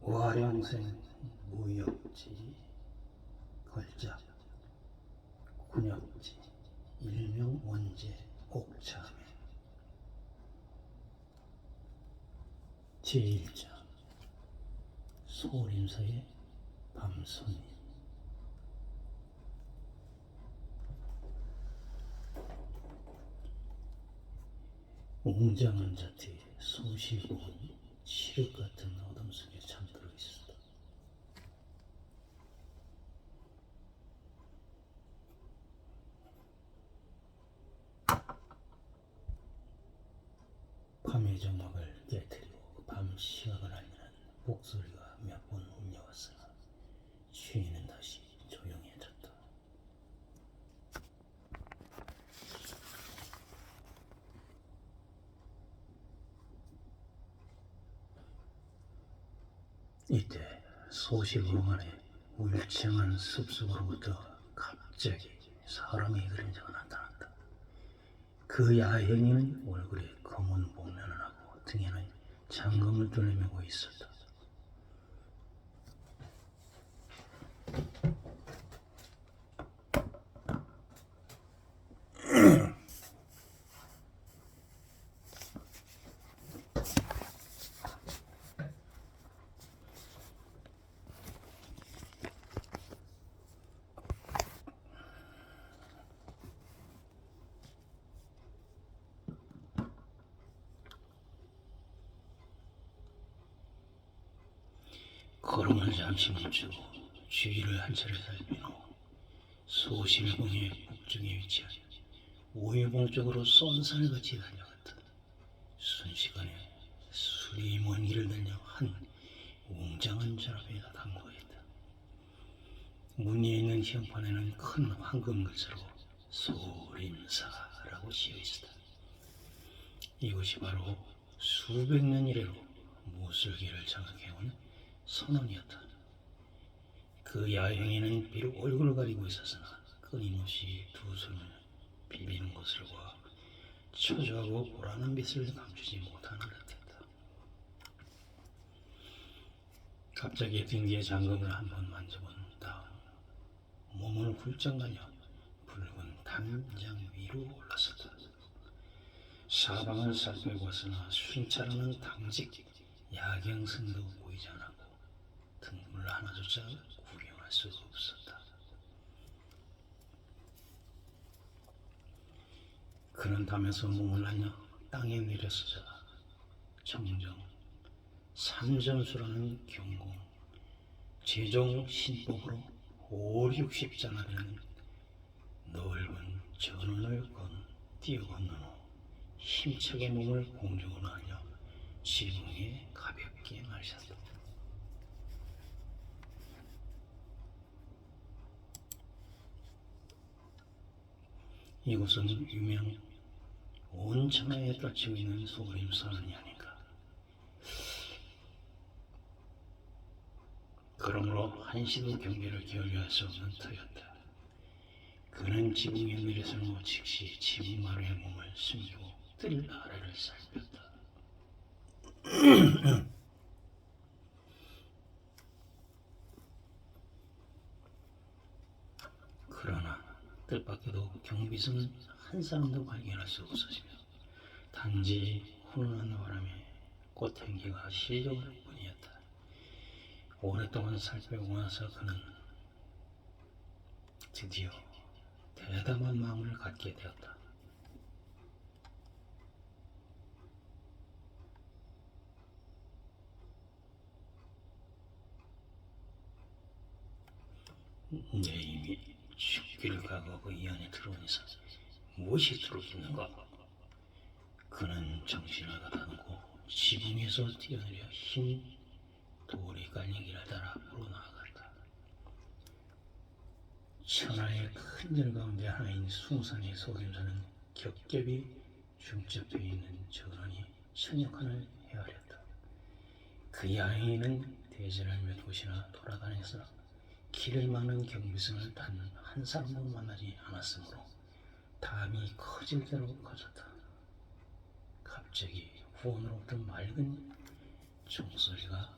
와령생 무역지 걸작 군역지 일명 원제 옥참에 제1장 소림사의 밤손님. 웅장한 자태에 수십 원 칠흑 같은 어둠 속에 잠들어 있었다. 밤의 정막을 깨뜨리고 밤 시각을 알리는 목소리가 몇 번 울려왔으나 주인은 다시 조용해졌다. 이때 소실봉 안에 울창한 숲속으로부터 갑자기 사람의 그림자가 나타났다. 그 야행이는 얼굴에 검은 복면을 하고 등에는 장검을 둘러매고 있었다. 걸음을 잠시 멈추고 주위를 한 차례 살핀 후 소실봉의 북쪽에 위치한 오유봉 쪽으로 쏜살같이 달려갔다. 순식간에 수리 먼 길을 달려 한 웅장한 절 앞에 당도했다. 문 위에 있는 현판에는 큰 황금 글자로 소림사라고 지어있었다. 이곳이 바로 수백 년 이래로 무술기를 장악해온 선원이었다. 그 야행에는 비록 얼굴을 가리고 있었으나 끊임없이 두 손을 비비는 것을 봐 초조하고 보라는 빛을 감추지 못하는 듯했다. 갑자기 등 뒤에 장검을 한번 만져본 다음 몸을 훌쩍 날려 붉은 담장 위로 올랐었다. 사방을 살펴보았으나 순찰하는 당직 야경승도 보이지 않았고 등불 하나조차 구경할 수가 없었다. 그는 담에서 몸을 날려 땅에 내렸으자 정정 삼점수라는 경공 제종 신법으로 560자나 되는 넓은 전원을 뛰어 건넌 후 힘차게 몸을 공중으로 날려 지붕에 가볍게 마셨다. 이곳은 유명 온 천하에 떨치고 있는 소림선이 아닌가. 그러므로 한시도 경계를 기울여 할 수 없는 터였다. 그는 지붕에 내려선 후 즉시 지붕 마루에 몸을 숨기고 뜰 아래를 살폈다. 그러나 뜻밖에도 경비선은 한 사람도 발견할 수 없어지며 단지 훈훈한 바람에 꽃향기가 실려올 뿐이었다. 오랫동안 살펴보고 나서 그는 드디어 대담한 마음을 갖게 되었다. 내 이미 죽기를 각오하고 이 안에 들어온 이상 무엇이 들어있는가? 그는 정신을 가다듬고 지붕에서 뛰어내려 흰 돌이 깔린 길을 따라 앞으로 나아갔다. 천하의 큰 절 가운데 하나인 숭산의 소림사는 겹겹이 중첩되어 있는 전원이 천역한을 헤아렸다. 그 야행에는 대전을 몇 곳이나 돌아다녀서 길을 막는 경비선을 단 한 사람도 만나지 않았으므로 담이 커질 대로 커졌다. 갑자기 후원으로부터 맑은 종소리가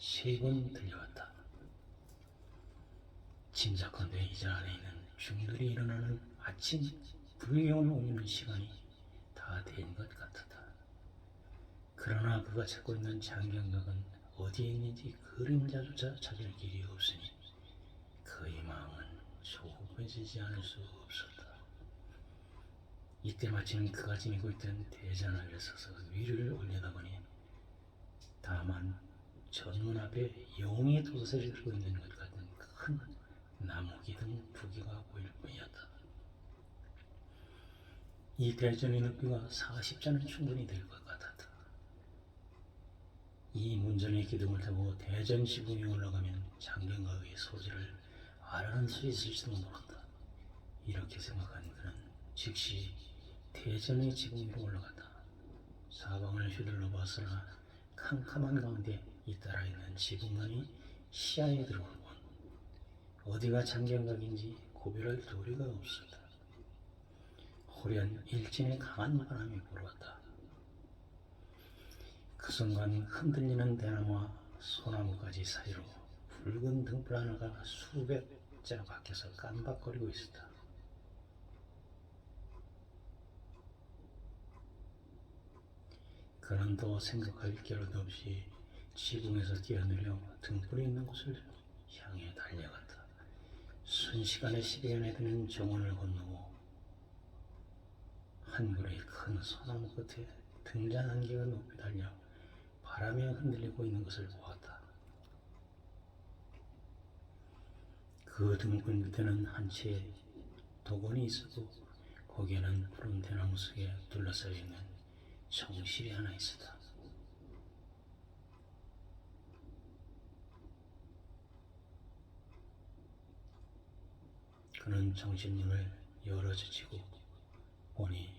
3번 들려왔다. 짐작컨대 이자 안에 있는 중들이 일어나는 아침 불경을 옮기는 시간이 다 된 것 같았다. 그러나 그가 찾고 있는 장경각은 어디에 있는지 그림자조차 찾을 길이 없으니 그의 마음은 조급해지지 않을 수 없었다. 이때 마침 그가 지니고 있던 대전 아래 서서 위를 올려다보니 다만 전문 앞에 용이 도사리고 있는 것 같은 큰 나무 기둥 2개가 보일 뿐이었다. 이 대전의 높이가 40자는 충분히 될 것 같았다. 이 문전의 기둥을 타고 대전 지붕에 올라가면 장경각의 소재를 알아낼 수 있을지도 모른다. 이렇게 생각한 그는 즉시 대전의 지붕 위로 올라갔다. 사방을 휘둘러 봤으나 캄캄한 가운데 잇따라 있는 지붕만이 시야에 들어오곤 어디가 장경각인지 구별할 도리가 없었다. 호련 일진의 강한 바람이 불어왔다. 그 순간 흔들리는 대나무와 소나무가지 사이로 붉은 등불 하나가 수백 자 밖에서 깜박거리고 있었다. 그는 또 생각할 겨를도 없이 지붕에서 뛰어내려 등불이 있는 곳을 향해 달려갔다. 순식간에 10여간에 드는 정원을 건너고 한 그루의 큰 소나무 끝에 등잔 한 개가 높이 달려 바람에 흔들리고 있는 것을 보았다. 그 등불 밑에는 한 채의 도건이 있었고 거기에는 푸른 대나무 속에 둘러싸여 있는 정실이 하나 있었다. 그는 정실문을 열어젖히고 보니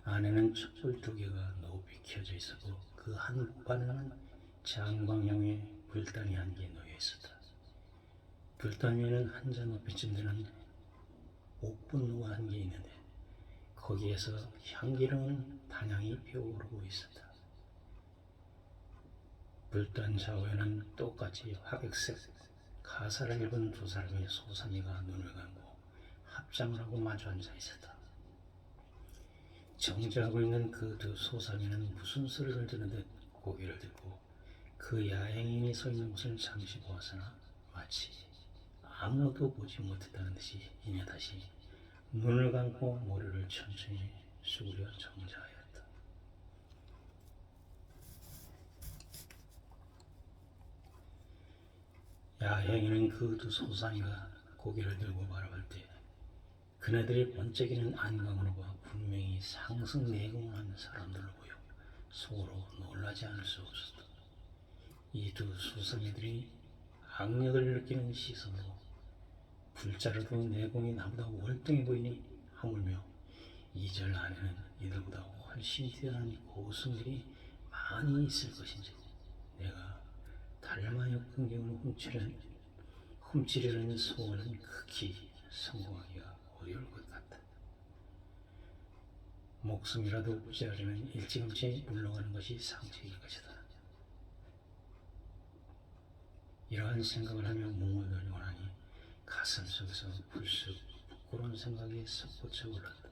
안에는 촛불 2개가 높이 켜져 있었고 그 한복판에는 장광형의 불단이 1개 놓여 있었다. 불단 위에는 한 자 높이쯤 되는 옥분로가 1개 있는데 거기에서 향기로운 단향이 피어오르고 있었다. 불단 좌우에는 똑같이 화백색 가사를 입은 2사람의 소삼이가 눈을 감고 합장을 하고 마주 앉아 있었다. 정지하고 있는 그 2 소삼이는 무슨 소리를 듣는 듯 고개를 들고 그 야행인이 서 있는 곳을 잠시 보았으나 마치 아무도 보지 못했다는 듯이 이내 다시 눈을 감고 머리를 천천히 숙여 정자하였다. 야행인은 그 2 소삼이가 고개를 들고 바라볼 때 그네들이 번쩍이는 안광으로 봐 분명히 상승내공한 사람들로 보여 속으로 놀라지 않을 수 없었다. 이 2 소삼이들이 악력을 느끼는 시선으로 불자라도 내공이 나보다 월등해 보이니 하물며 이 절 안에는 이들보다 훨씬 뛰어난 고승들이 많이 있을 것인지 내가 달마역 근경을 훔치려는 소원은 극히 성공하기가 어려울 것 같다. 목숨이라도 구제하려면 일찌감치 물러가는 것이 상책일 것이다. 이러한 생각을 하며 몸을 돌리고 나니 가슴속에서 불쑥 부끄러운 생각이 솟구쳐 올랐다.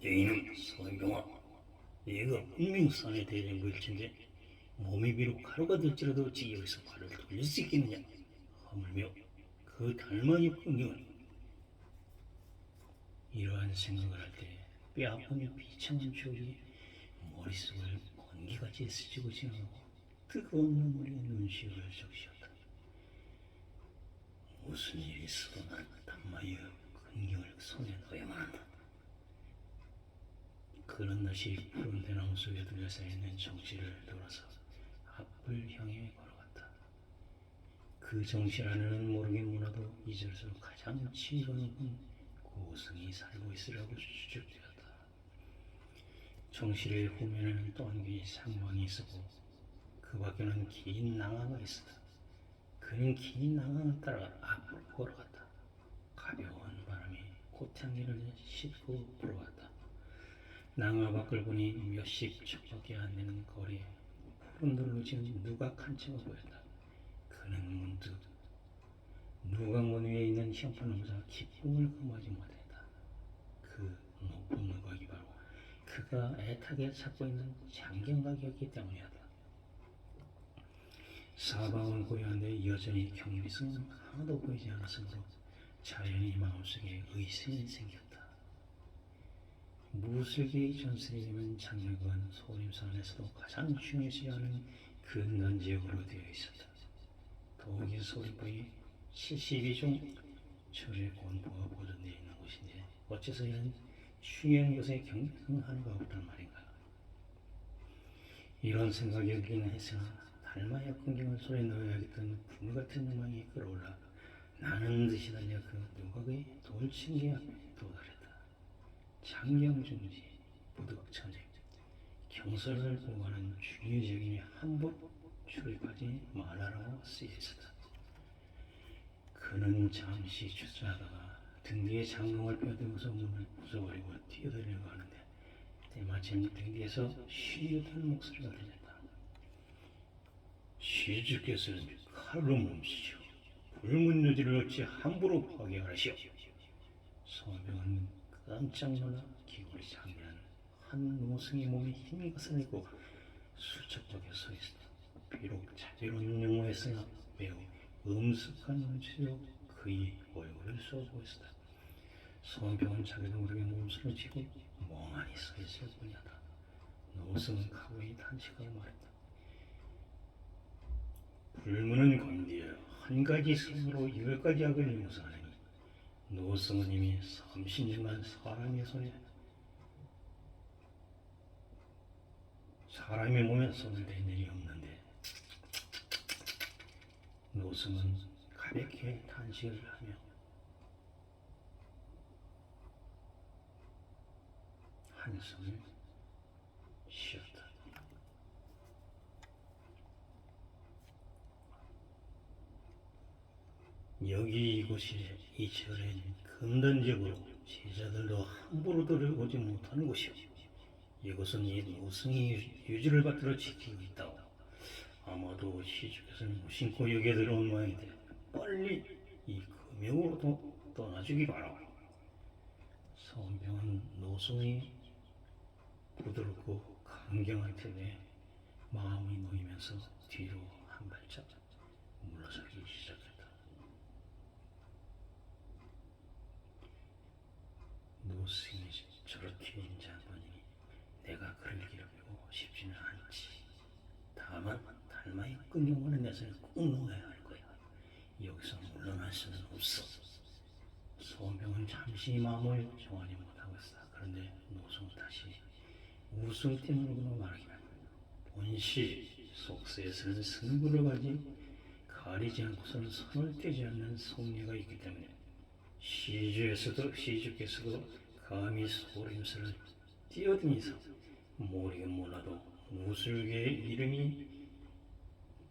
이놈 소경아, 얘가 분명 산에 대해 물친데 몸이 비록 하루가 될지라도 지역에서 발을 돌릴 수 있겠느냐? 하물며 그 달마의 풍경은 이러한 생각을 할 때 뼈아프며 비참한 추억이 머릿속을 번개같이 스치고 지나가고 뜨거운 눈물이 눈시울을 적시었다. 무슨 일이 있어도 난 달마의 근경을 손에 넣어야만 한다. 그런 날씨 푸른 대나무 속에 둘러싸여 있는 정실을 돌아서 앞을 향해 걸어갔다. 그 정실 안에는 모르게 문화도 이절에서 가장 지혜가 높은 고승이 살고 있으라고 추측되었다. 경실의 후면에는 또 한 개의 상방이 있었고 그 밖에는 긴 낭화가 있었다. 그는 긴 낭화를 따라 앞으로 걸어갔다. 가벼운 바람이 꽃향기를 싣고 불어왔다. 낭화 밖을 보니 몇십 척밖에 안 되는 거리에 푸른 돌로 지은 누각 한 채가 보였다. 그는 문득 누각문 위에 있는 현판을 보자 기쁨을 금하지 못했다. 그 높은 누각이 바로 그가 애타게 찾고 있는 장경각이었기 때문이었다. 사방은 고요한데 여전히 경비성은 하나도 보이지 않았으므로 자연히 마음속에 의심이 생겼다. 무술계의 전설이면 장경각은 소림사 안에서도 가장 중요시하는 근단지역으로 되어 있었다. 더욱이 소림법이 72종 절의 권부가 보존되어 있는 곳인데 어째서 이런 중요한 곳에 경성하는가 없단 말인가. 이런 생각이 들기는 했으나 달마의 풍경을 손에 넣어야겠던 불같은 욕망이 끌어올라 나는 듯이 달려 그 누각의 돌층계 앞에 도달했다. 장경중지, 부득천재, 경설을 보고하는 중요지역이니 함부로 출입하지 말라라고 쓰여있었다. 그는 잠시 주저하다가 등 뒤에 장롱을 펴들고서 문을 부숴버리고 뛰어들려고 하는데 때마침 등 뒤에서 쉬듯한 목소리가 들렸다. 시주께서는 칼로 멈추시오. 붉은 여지를 어찌 함부로 파괴하시오. 소병은 깜짝 놀라 기골이 장렬한 한 노승의 몸에 힘것을 입고 수척하게 서 있었다. 비록 자비로운 용어였으나 매우 음습한 눈치로 그의 얼굴을 쏘고 있었다. 소병은 자기도 모르게 몸수를 쥐고 멍하니 서 있을 뿐이었다. 노승은 가부의 탄식하고 말했다. 불문은 건디여 한 가지 선으로 10가지 악을 용서하느니 노승은 이미 30년간 사람의 몸에 손을 댄 일이 없는데 노승은 가볍게 탄식을 하며 한숨을 쉬었다. 여기 이곳이 이 절엔 근단적으로 제자들도 함부로 들어오지 못하는 곳이오. 이곳은 이 노승이 유지를 받들어 지키고 있다오. 아마도 시주께서는 무심코 여기에 들어온 모양인데 빨리 이 금역으로 떠나주기 바라오. 소원병은 노승이 부드럽고 강경한 태도에 마음이 놓이면서 뒤로 한 발짝 물러서기 시작했다. 노승이 저렇게 인자한 분이니 내가 그를 괴롭히고 싶지는 않지. 다만 달마의 끈용하는 내선을 꼭 놓아야 할 거야. 여기서 물러날 수는 없어. 소원병은 잠시 마음을 정하지 못하고 있었다. 그런데 노승은 다시 웃음띠으로 말하기를 본시 속세에서는 승부를 가리지 않고서는 선을 떼지 않는 성례가 있기 때문에 시주께서도 감히 소림사를 뛰어다니서 모르긴 몰라도 무술계의 이름이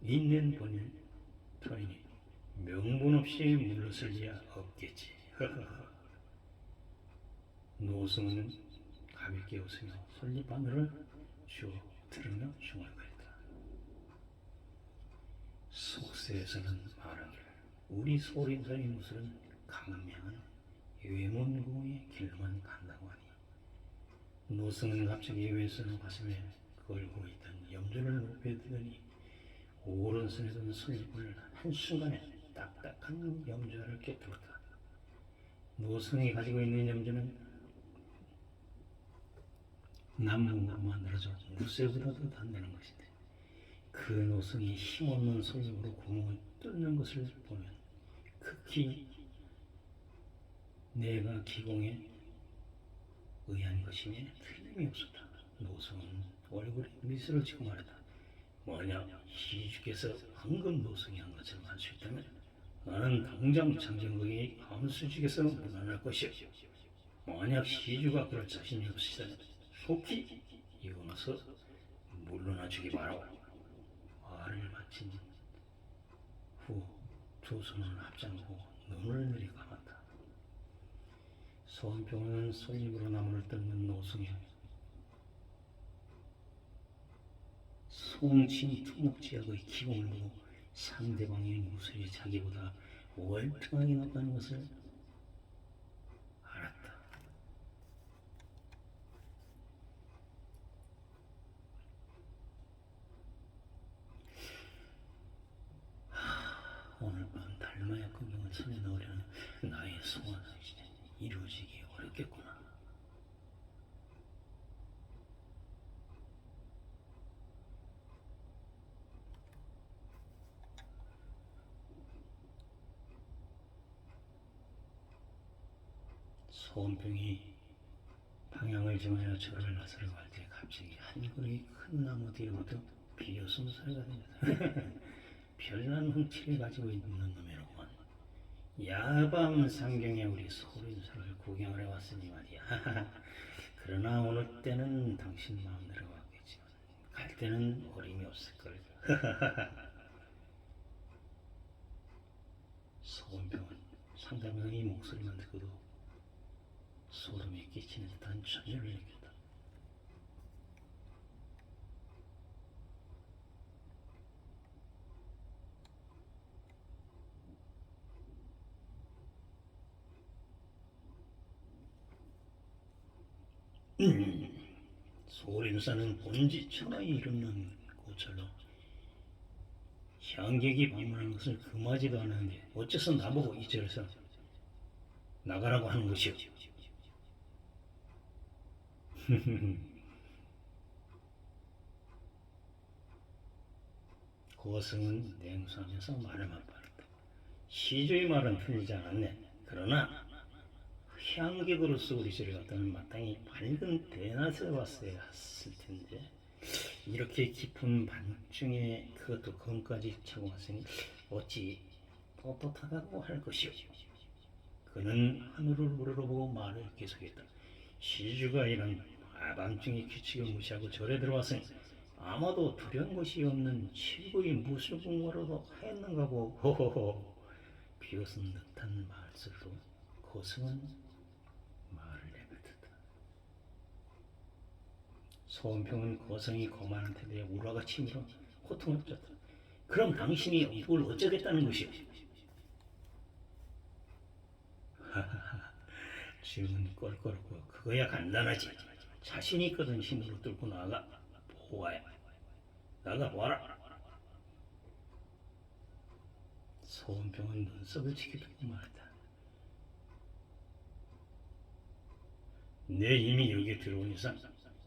있는 분일 터이니 명분 없이 물러설 리야 없겠지. 노승은 가볍게 웃으며 솔잎바늘을 주워 들으며 중얼거렸다. 속세에서는 말하기를 우리 소림사의 무술은 강명한 외문공의 길로만 간다고 하니 노승은 갑자기 왼손을 가슴에 걸고 있던 염주를 높여들더니 오른손에 든 솔잎을 한순간에 딱딱한 염주알을 깨뜨렸다. 노승이 가지고 있는 염주는 나무로 만들어져 무쇠보다도 단단한 것인데 그 노승이 힘없는 솔잎으로 구멍을 뚫는 것을 보면 극히 내가 기공에 의한 것이니 틀림이 없었다. 노승은 얼굴에 미소를 짓고 말했다. 만약 시주께서 방금 노승이 한 것처럼 할 수 있다면 나는 당장 장정국이 함수직에서 물러날 것이오. 만약 시주가 그럴 자신이 없으시다면 속히 이어서 물러나 주기 바라고 말을 마친 후 두 손을 합장하고 눈을 내리감았다. 소원병은 솔잎으로 나무를 뜯는 노승에 송친 투목지역의 기공을 보고 상대방의 무술이 자기보다 월등하게 높다는 것을 알았다. 오늘 밤 달마야 구경을 손에 넣으려는 나의 소원은 이루어지기 어렵겠구나. 소원병이 방향을 정하여 절을 나서려고 할 때 갑자기 한 그루의 큰 나무 뒤로부터 비어숨 소리가 들렸다. 별난 훔치를 가지고 있는 놈이로구만. 야밤 상경에 우리 소린사를 구경을 해왔으니 말이야. 그러나 오늘 때는 당신 마음대로 왔겠지만 갈 때는 어림이 없을걸. 소원병은 상대방의 목소리만 듣고도 소름이 끼치는 듯한 전율을 느꼈다. 소림사는 본지 천하에 이르는 고철로 향객이 방문한 것을 금하지도 않았는데 어째서 나보고 이 절에서 나가라고 하는 것이오? 고승은 냉소하면서 말을 맞바랐다. 시주의 말은 틀리지 않았네. 그러나 향객으로서 우리 절에 왔다면 마땅히 밝은 대낮에 왔어야 했을 텐데 이렇게 깊은 밤중에 그것도 검까지 차고 왔으니 어찌 떳떳하다고 할 것이오. 그는 하늘을 우러러보고 말을 계속했다. 시주가 이런 밤중에 규칙을 무시하고 절에 들어왔으니 아마도 두려운 것이 없는 최고의 무술공부라도 하였는가고. 호호호. 비웃은 듯한 말소리로 고승은 말을 내뱉었다. 소원평은 고승이 거만한 태도에 우라가 치밀어 호통을 쳤다. 그럼 당신이 이걸 어쩌겠다는 것이오? 하하하. 지금은 껄껄하고 그거야 간단하지. 자신이 있거든 힘으로 뚫고 나가 보아야. 나가 보아라. 소원병은 눈썹을 치켜두고 말했다. 내 이미 여기에 들어온 이상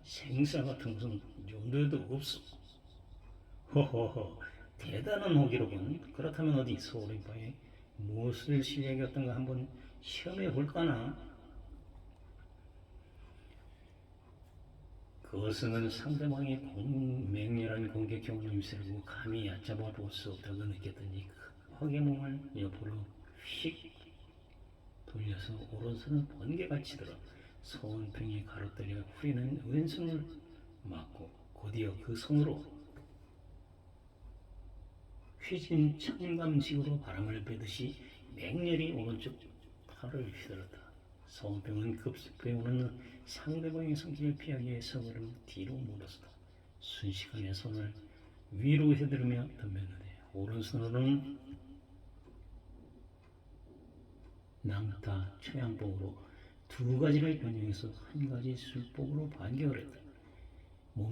생사 같은 것은 이 정도에도 없어. 호호호. 대단한 호기로군. 그렇다면 어디 소림방에 무엇을 실력이 어떤가 한번 시험해 볼까나? 그것은 상대방의 맹렬한 공격 경험이 세고 감히 얕잡아 볼 수 없다고 느꼈더니 급하게 몸을 옆으로 휙 돌려서 오른손을 번개같이 들어 소원병이 가로뜨려 후리는 왼손을 막고 곧이어 그 손으로 휘진 청감식으로 바람을 빼듯이 맹렬히 오른쪽 팔을 휘둘렀다. 소원병은 급속도에 오는 상대방의 성질을 피하기 위해 서걸음 뒤로 물었다. 순식간에 손을 위로 휘두르며 덤볐는데 오른손으로는 남타 처양복으로 두 가지를 변형해서 한 가지 술복으로 반격을 했다.